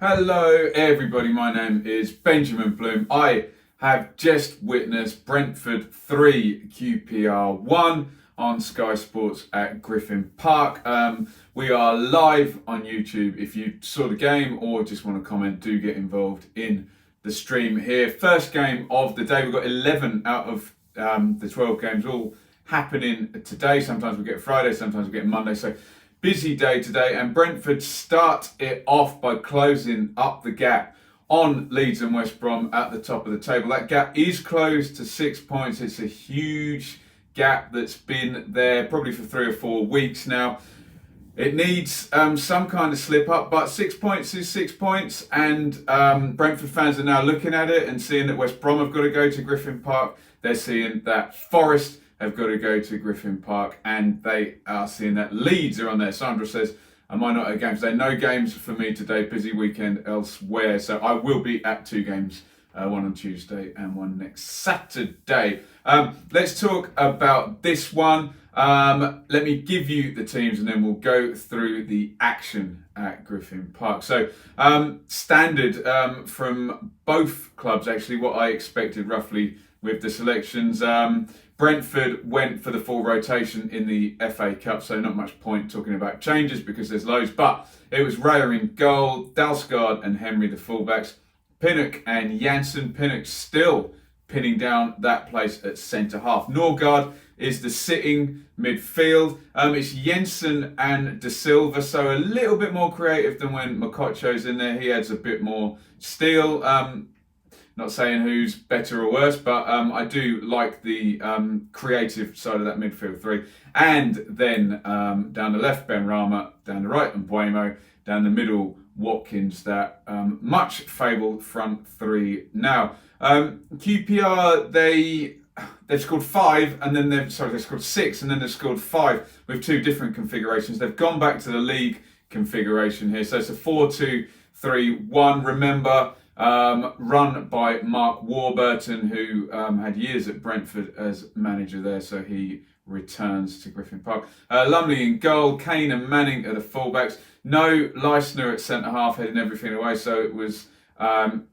Hello everybody, my name is Benjamin Bloom. I have just witnessed Brentford 3, QPR 1 on Sky Sports at Griffin Park. We are live on YouTube. If you saw the game or just want to comment, do get involved in the stream here. First game of the day. We've got 11 out of the 12 games all happening today. Sometimes we get Friday, sometimes we get Monday. So busy day today, and Brentford start it off by closing up the gap on Leeds and West Brom at the top of the table. That gap is closed to 6 points. It's a huge gap that's been there probably for 3 or 4 weeks now. It needs some kind of slip up, but 6 points is 6 points, and Brentford fans are now looking at it and seeing that West Brom have got to go to Griffin Park. They're seeing that Forest have got to go to Griffin Park, and they are seeing that Leeds are on there. Sandra says, am I not at games today? No games for me today, busy weekend elsewhere. So I will be at 2 games, one on Tuesday and one next Saturday. Let's talk about this one. Let me give you the teams and then we'll go through the action at Griffin Park. So standard from both clubs, actually, what I expected roughly with the selections. Brentford went for the full rotation in the FA Cup, so not much point talking about changes because there's loads, but it was Raya in goal, Dalsgaard and Henry the fullbacks, Pinnock and Janssen. Pinnock still pinning down that place at centre half. Norgard is the sitting midfield. It's Jensen and De Silva, so a little bit more creative than when Makocho's in there. He adds a bit more steel. Not saying who's better or worse, but I do like the creative side of that midfield three. And then down the left, Benrahma, down the right, and Mbeumo, down the middle, Watkins, that much fabled front three. Now, QPR, they've scored 5, and then they've scored 6, and then they've scored 5 with 2 different configurations. They've gone back to the league configuration here, so it's a 4-2-3-1. Remember, run by Mark Warburton, who had years at Brentford as manager there, so he returns to Griffin Park. Lumley in goal, Kane and Manning are the fullbacks. No Leisner at centre half, heading everything away, so it was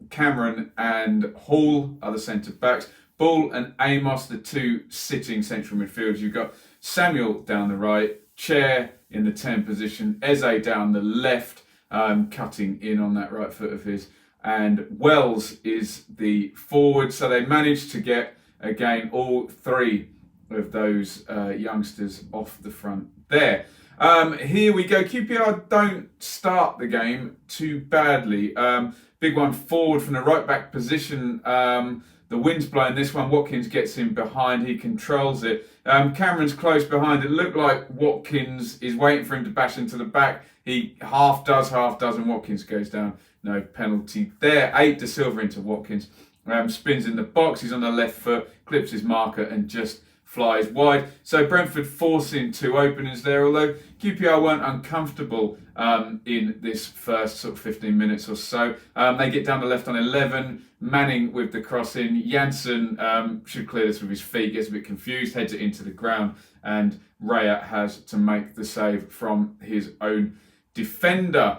Cameron and Hall are the centre backs. Bull and Amos, the 2 sitting central midfielders. You've got Samuel down the right, Chair in the 10 position, Eze down the left, cutting in on that right foot of his, and Wells is the forward. So they managed to get, again, all 3 of those youngsters off the front there. Here we go. QPR don't start the game too badly. Big one forward from the right back position. The wind's blowing this one. Watkins gets in behind. He controls it. Cameron's close behind. It looked like Watkins is waiting for him to bash into the back. He half does, and Watkins goes down. No penalty there. 8 De Silva into Watkins. Spins in the box. He's on the left foot. Clips his marker and just flies wide. So Brentford forcing 2 openings there, although QPR weren't uncomfortable in this first sort of 15 minutes or so. They get down the left on 11. Manning with the cross in. Janssen should clear this with his feet, gets a bit confused, heads it into the ground, and Raya has to make the save from his own defender.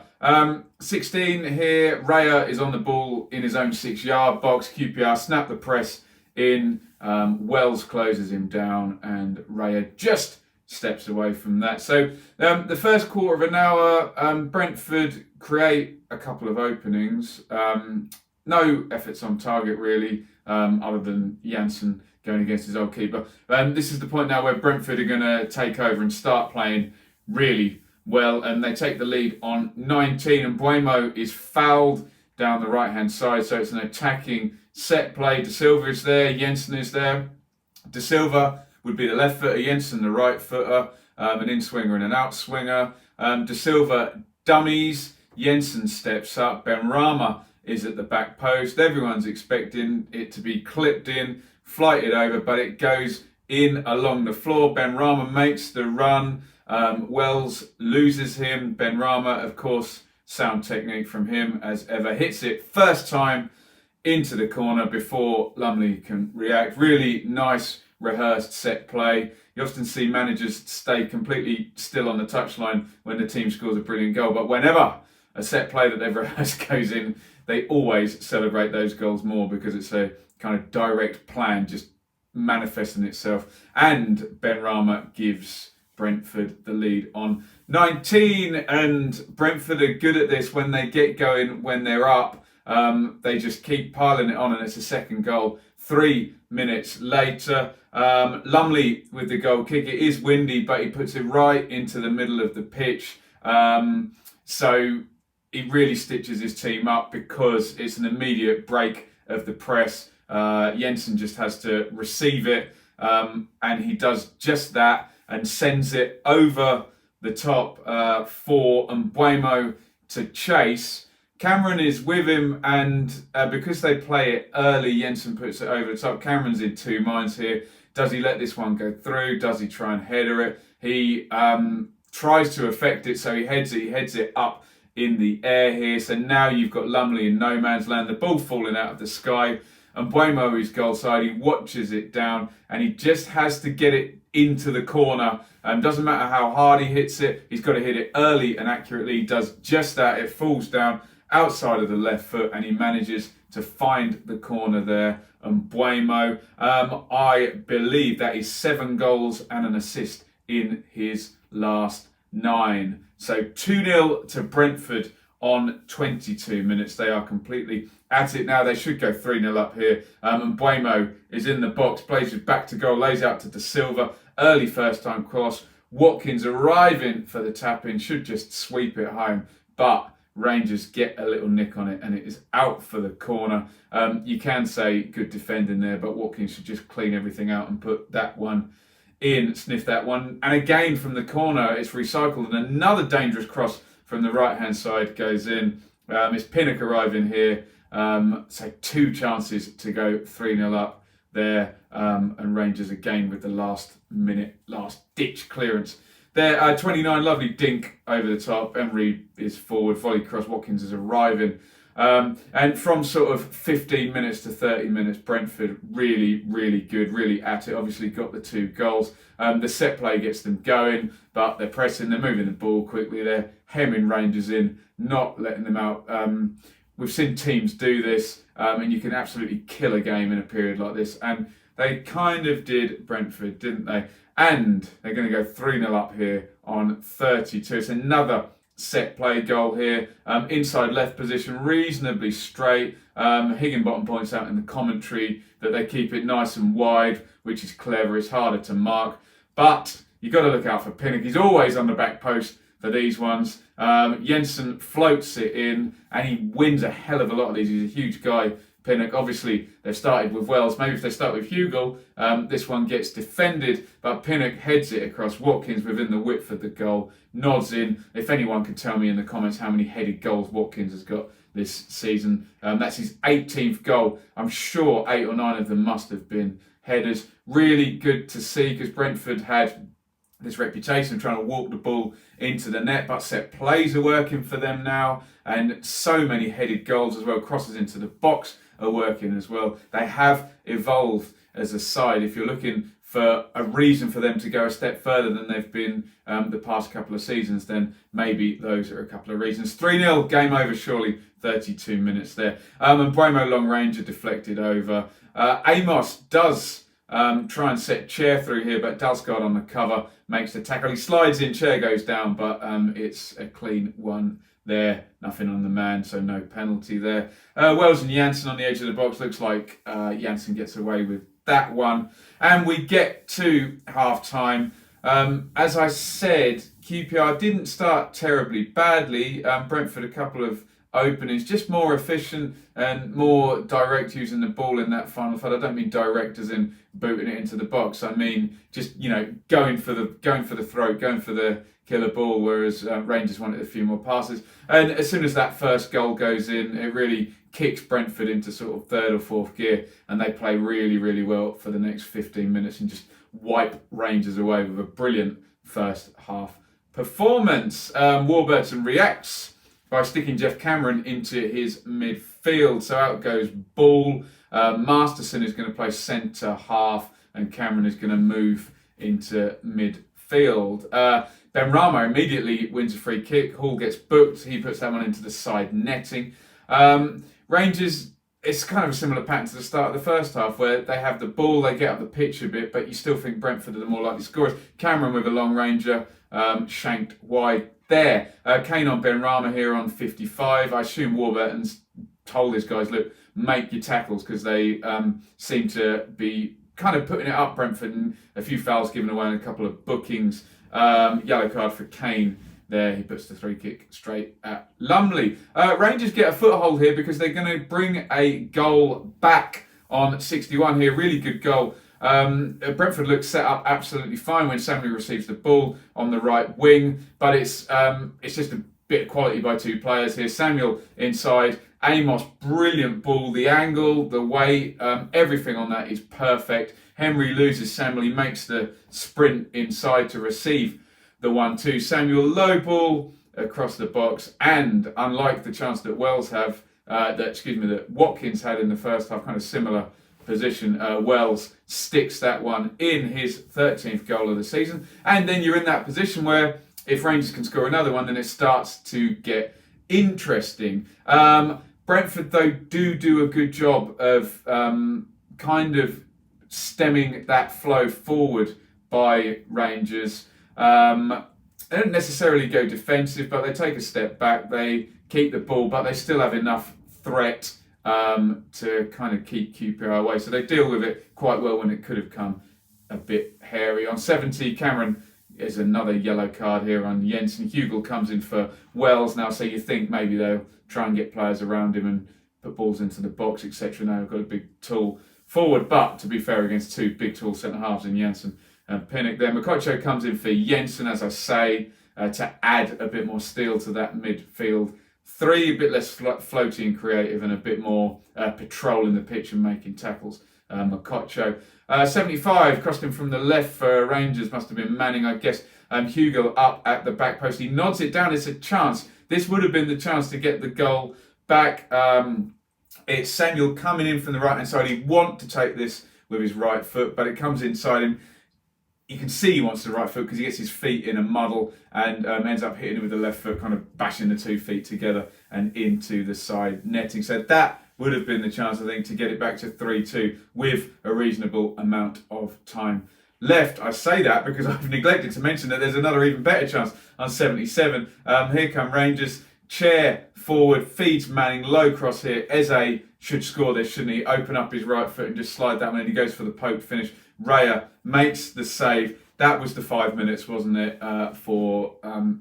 16 here, Raya is on the ball in his own 6-yard box. QPR snap the press in. Wells closes him down, and Raya just steps away from that. So the first quarter of an hour, Brentford create a couple of openings. No efforts on target really, other than Janssen going against his old keeper. This is the point now where Brentford are going to take over and start playing really well, and they take the lead on 19, and Mbeumo is fouled down the right-hand side, so it's an attacking set play. De Silva is there, Jensen is there. De Silva would be the left footer, Jensen the right footer, an in-swinger and an out-swinger. De Silva dummies, Jensen steps up, Benrahma is at the back post. Everyone's expecting it to be clipped in, flighted over, but it goes in along the floor. Benrahma makes the run. Wells loses him. Benrahma, of course, sound technique from him as ever. Hits it first time into the corner before Lumley can react. Really nice rehearsed set play. You often see managers stay completely still on the touchline when the team scores a brilliant goal, but whenever a set play that they've rehearsed goes in, they always celebrate those goals more because it's a kind of direct plan just manifesting itself. And Benrahma gives Brentford the lead on 19, and Brentford are good at this when they get going, when they're up. They just keep piling it on, and it's a second goal 3 minutes later. Lumley with the goal kick. It is windy, but he puts it right into the middle of the pitch. So he really stitches his team up because it's an immediate break of the press. Jensen just has to receive it, and he does just that and sends it over the top for Mbeumo to chase. Cameron is with him, and because they play it early, Jensen puts it over the top. Cameron's in two minds here. Does he let this one go through? Does he try and header it? He tries to affect it, so he heads it up in the air here. So now you've got Lumley in no man's land, the ball falling out of the sky. And Mbeumo is goal side, he watches it down, and he just has to get it into the corner. Doesn't matter how hard he hits it, he's got to hit it early and accurately. He does just that. It falls down outside of the left foot, and he manages to find the corner there. And Mbeumo, I believe that is 7 goals and an assist in his last 9. So 2-0 to Brentford on 22 minutes. They are completely at it now. They should go 3-0 up here. And Mbeumo is in the box, plays it back to goal, lays out to De Silva. Early first time cross. Watkins arriving for the tap in, should just sweep it home. But Rangers get a little nick on it, and it is out for the corner. You can say good defending there, but Watkins should just clean everything out and put that one in, sniff that one. And again from the corner, it's recycled, and another dangerous cross from the right-hand side goes in. It's Pinnock arriving here. So 2 chances to go 3-0 up there. And Rangers again with the last ditch clearance. There, 29, lovely dink over the top. Emery is forward, volley cross, Watkins is arriving. And from sort of 15 minutes to 30 minutes, Brentford really, really good, really at it. Obviously got the 2 goals. The set play gets them going, but they're pressing, they're moving the ball quickly, they're hemming Rangers in, not letting them out. We've seen teams do this, and you can absolutely kill a game in a period like this. And they kind of did Brentford, didn't they? And they're going to go 3-0 up here on 32. It's another set play goal here. Inside left position, reasonably straight. Higginbottom points out in the commentary that they keep it nice and wide, which is clever. It's harder to mark. But you've got to look out for Pinnock. He's always on the back post for these ones. Jensen floats it in, and he wins a hell of a lot of these. He's a huge guy, Pinnock. Obviously, they've started with Wells. Maybe if they start with Hugill, this one gets defended, but Pinnock heads it across. Watkins within the width of the goal, nods in. If anyone can tell me in the comments how many headed goals Watkins has got this season, that's his 18th goal. I'm sure 8 or 9 of them must have been headers. Really good to see, because Brentford had this reputation of trying to walk the ball into the net, but set plays are working for them now, and so many headed goals as well. Crosses into the box are working as well. They have evolved as a side. If you're looking for a reason for them to go a step further than they've been the past couple of seasons, then maybe those are a couple of reasons. 3-0, game over surely, 32 minutes there. And Mbeumo long ranger deflected over. Amos does try and set Chair through here, but Dalsgaard on the cover makes the tackle. He slides in, Chair goes down, but it's a clean one there. Nothing on the man, so no penalty there. Wells and Janssen on the edge of the box. Looks like Janssen gets away with that one. And we get to half-time. As I said, QPR didn't start terribly badly. Brentford a couple of openings, just more efficient and more direct using the ball in that final third. I don't mean direct as in booting it into the box. I mean just going for the throat, going for the killer ball. Whereas Rangers wanted a few more passes. And as soon as that first goal goes in, it really kicks Brentford into sort of 3rd or 4th gear, and they play really, really well for the next 15 minutes and just wipe Rangers away with a brilliant first half performance. Warburton reacts by sticking Jeff Cameron into his midfield. So out goes Ball. Masterson is going to play centre half, and Cameron is going to move into midfield. Benrahma immediately wins a free kick. Hall gets booked. He puts that one into the side netting. Rangers, it's kind of a similar pattern to the start of the first half, where they have the ball, they get up the pitch a bit, but you still think Brentford are the more likely scorers. Cameron with a long ranger, shanked wide there. Kane on Benrahma here on 55. I assume Warburton's told his guys, look, make your tackles, because they seem to be kind of putting it up, Brentford, and a few fouls given away and a couple of bookings. Yellow card for Kane there. He puts the free kick straight at Lumley. Rangers get a foothold here because they're going to bring a goal back on 61 here. Really good goal. Brentford looks set up absolutely fine when Samuel receives the ball on the right wing, but it's just a bit of quality by two players here. Samuel inside, Amos, brilliant ball, the angle, the weight, everything on that is perfect. Henry loses Samuel, he makes the sprint inside to receive the 1-2. Samuel, low ball across the box, and unlike the chance that that Watkins had in the first half, kind of similar position, Wells sticks that one in, his 13th goal of the season. And then you're in that position where if Rangers can score another one, then it starts to get interesting. Brentford, though, do a good job of kind of stemming that flow forward by Rangers. They don't necessarily go defensive, but they take a step back. They keep the ball, but they still have enough threat to kind of keep QPR away. So they deal with it quite well when it could have come a bit hairy. On 70, Cameron is another yellow card here on Jensen. Hugel comes in for Wells now, so you think maybe they'll try and get players around him and put balls into the box, etc. Now they've got a big tall forward, but to be fair, against two big tall centre-halves in Jensen and Pinnock there. Makacho comes in for Jensen, as I say, to add a bit more steel to that midfield three, a bit less floaty and creative, and a bit more patrolling the pitch and making tackles. Makacho. 75, crossed him from the left for Rangers, must have been Manning, I guess. Hugel up at the back post. He nods it down. It's a chance. This would have been the chance to get the goal back. It's Samuel coming in from the right-hand side. He wants to take this with his right foot, but it comes inside him. You can see he wants the right foot because he gets his feet in a muddle and ends up hitting it with the left foot, kind of bashing the 2 feet together and into the side netting. So that would have been the chance, I think, to get it back to 3-2 with a reasonable amount of time left. I say that because I've neglected to mention that there's another even better chance on 77. Here come Rangers. Chair forward, feeds Manning, low cross here. Eze should score this, shouldn't he? Open up his right foot and just slide that one in. He goes for the poke finish. Raya makes the save. That was the 5 minutes, wasn't it, for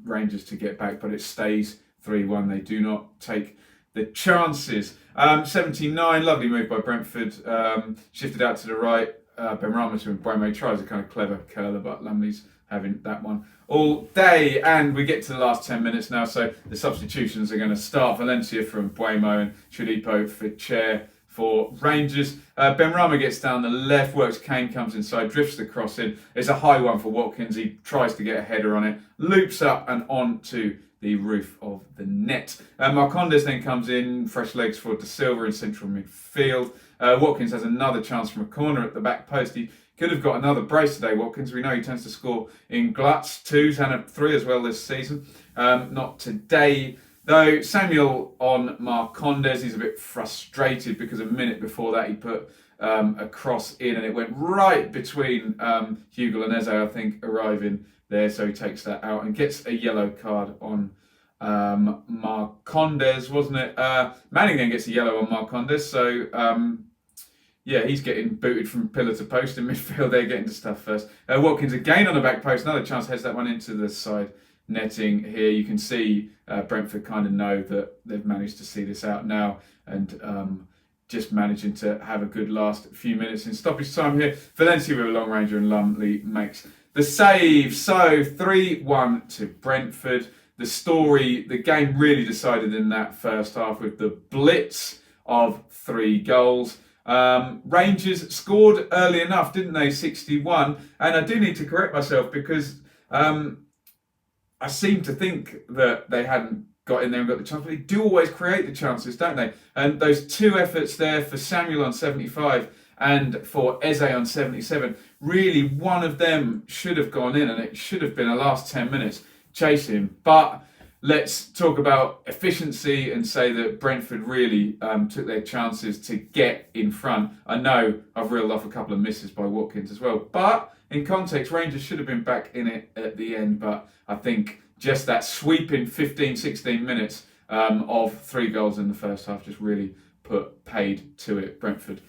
Rangers to get back, but it stays 3-1. They do not take the chances. 79, lovely move by Brentford. Shifted out to the right. Benrahma to Mbeumo tries a kind of clever curler, but Lumley's having that one all day. And we get to the last 10 minutes now, so the substitutions are going to start. Valencia from Mbeumo and Chudipo for Chair for Rangers. Benrahma gets down the left, works Kane, comes inside, drifts the cross in. It's a high one for Watkins. He tries to get a header on it, loops up and onto the roof of the net. Marcondes then comes in, fresh legs for De Silva in central midfield. Watkins has another chance from a corner at the back post. He could have got another brace today, Watkins. We know he tends to score in gluts, 2s and a 3 as well this season. Not today, though. Samuel on Marcondes. He's a bit frustrated because a minute before that he put a cross in and it went right between Hugel and Eze, I think, arriving there. So he takes that out and gets a yellow card on Marcondes, wasn't it? Manning then gets a yellow on Marcondes. So, yeah, he's getting booted from pillar to post in midfield. They're getting to stuff first. Watkins again on the back post. Another chance, heads that one into the side netting here. You can see Brentford kind of know that they've managed to see this out now and just managing to have a good last few minutes in stoppage time here. Valencia with a long ranger and Lumley makes the save. So 3-1 to Brentford. The game really decided in that first half with the blitz of 3 goals. Rangers scored early enough, didn't they? 61. And I do need to correct myself because I seem to think that they hadn't got in there and got the chance, but they do always create the chances, don't they? And those 2 efforts there for Samuel on 75 and for Eze on 77. Really, one of them should have gone in, and it should have been a last 10 minutes chasing. But let's talk about efficiency and say that Brentford really took their chances to get in front. I know I've reeled off a couple of misses by Watkins as well, but in context, Rangers should have been back in it at the end. But I think just that sweeping 15, 16 minutes of 3 goals in the first half just really paid to it. Brentford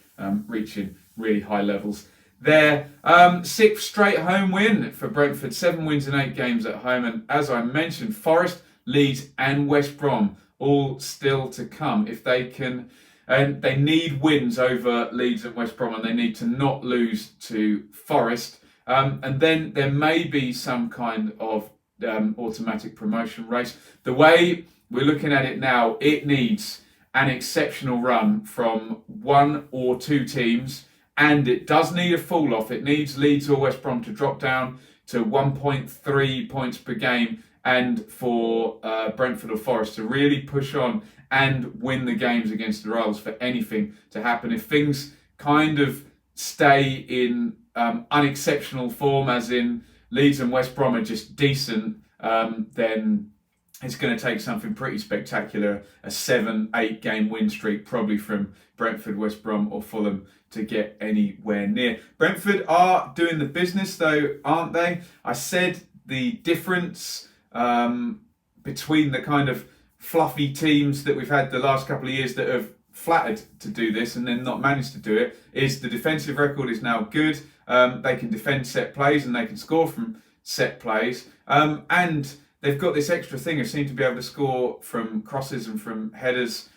reaching really high levels. Their 6th straight home win for Brentford, 7 wins in 8 games at home. And as I mentioned, Forest, Leeds and West Brom all still to come. If they can, and they need wins over Leeds and West Brom, and they need to not lose to Forest. And then there may be some kind of automatic promotion race. The way we're looking at it now, it needs an exceptional run from 1 or 2 teams, and it does need a fall off. It needs Leeds or West Brom to drop down to 1.3 points per game, and for Brentford or Forest to really push on and win the games against the rivals for anything to happen. If things kind of stay in unexceptional form, as in Leeds and West Brom are just decent, then it's going to take something pretty spectacular, a 7-8 game win streak probably from Brentford, West Brom or Fulham to get anywhere near. Brentford are doing the business though, aren't they? I said the difference between the kind of fluffy teams that we've had the last couple of years that have flattered to do this and then not managed to do it is the defensive record is now good. They can defend set plays and they can score from set plays. And they've got this extra thing of seem to be able to score from crosses and from headers,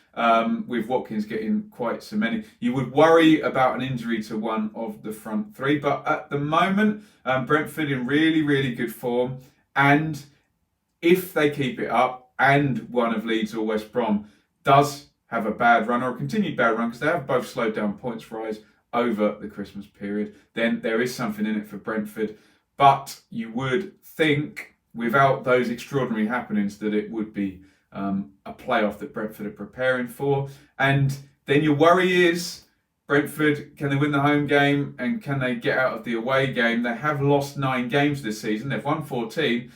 with Watkins getting quite so many. You would worry about an injury to one of the front 3, but at the moment, Brentford in really, really good form. And if they keep it up and one of Leeds or West Brom does have a bad run or a continued bad run, because they have both slowed down points rise over the Christmas period, then there is something in it for Brentford. But you would think, without those extraordinary happenings, that it would be a playoff that Brentford are preparing for. And then your worry is, Brentford, can they win the home game and can they get out of the away game? They have lost 9 games this season. They've won 14.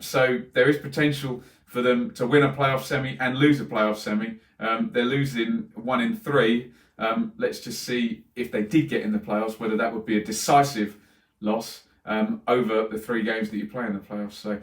So there is potential for them to win a playoff semi and lose a playoff semi. They're losing 1 in 3. Let's just see if they did get in the playoffs, whether that would be a decisive loss over the 3 games that you play in the playoffs. So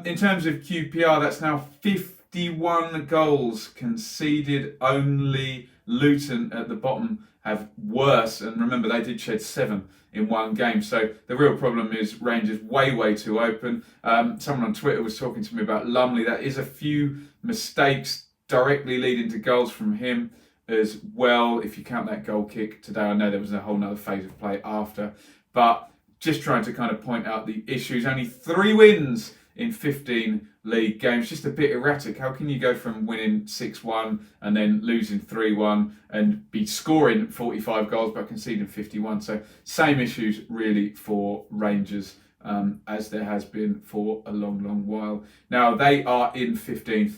in terms of QPR, that's now 51 goals conceded. Only Luton at the bottom have worse, and remember they did shed 7 in 1 game. So the real problem is Rangers way too open. Someone on Twitter was talking to me about Lumley. That is a few mistakes directly leading to goals from him as well, if you count that goal kick today. I know there was a whole nother phase of play after, but just trying to kind of point out the issues. Only 3 wins in 15 league games, just a bit erratic. How can you go from winning 6-1 and then losing 3-1 and be scoring 45 goals but conceding 51? So same issues really for Rangers, as there has been for a long while. Now they are in 15th.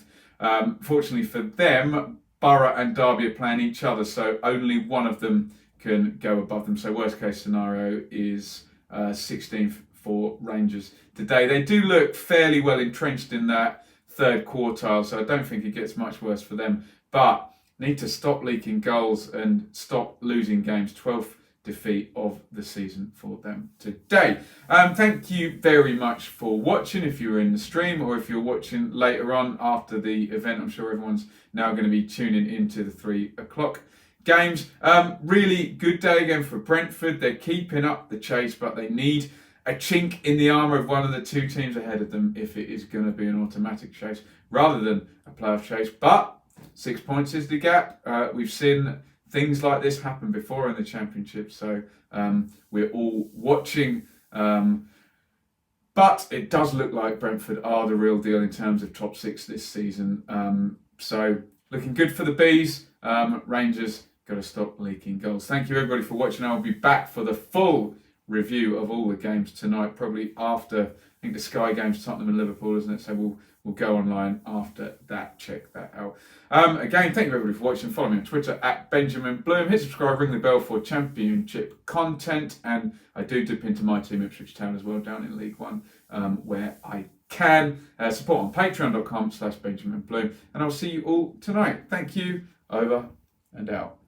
Fortunately for them, Borough and Derby are playing each other, so only one of them can go above them. So worst case scenario is 16th for Rangers today. They do look fairly well entrenched in that 3rd quartile, so I don't think it gets much worse for them, but need to stop leaking goals and stop losing games. 12th defeat of the season for them today. Thank you very much for watching. If you were in the stream or if you're watching later on after the event, I'm sure everyone's now going to be tuning into the 3 o'clock games. Really good day again for Brentford. They're keeping up the chase, but they need a chink in the armour of one of the 2 teams ahead of them if it is going to be an automatic chase rather than a playoff chase. But 6 points is the gap. We've seen things like this happen before in the Championship, so we're all watching. But it does look like Brentford are the real deal in terms of top 6 this season. So looking good for the Bees. Rangers got to stop leaking goals. Thank you everybody for watching. I'll be back for the full review of all the games tonight, probably after, I think the Sky game's Tottenham and Liverpool, isn't it? So we'll will go online after that. Check that out. Again, thank you everybody for watching. Follow me on Twitter at Benjamin Bloom. Hit subscribe, ring the bell for Championship content. And I do dip into my team, Ipswich Town, as well, down in League One, where I can. Support on patreon.com/Benjamin Bloom. And I'll see you all tonight. Thank you. Over and out.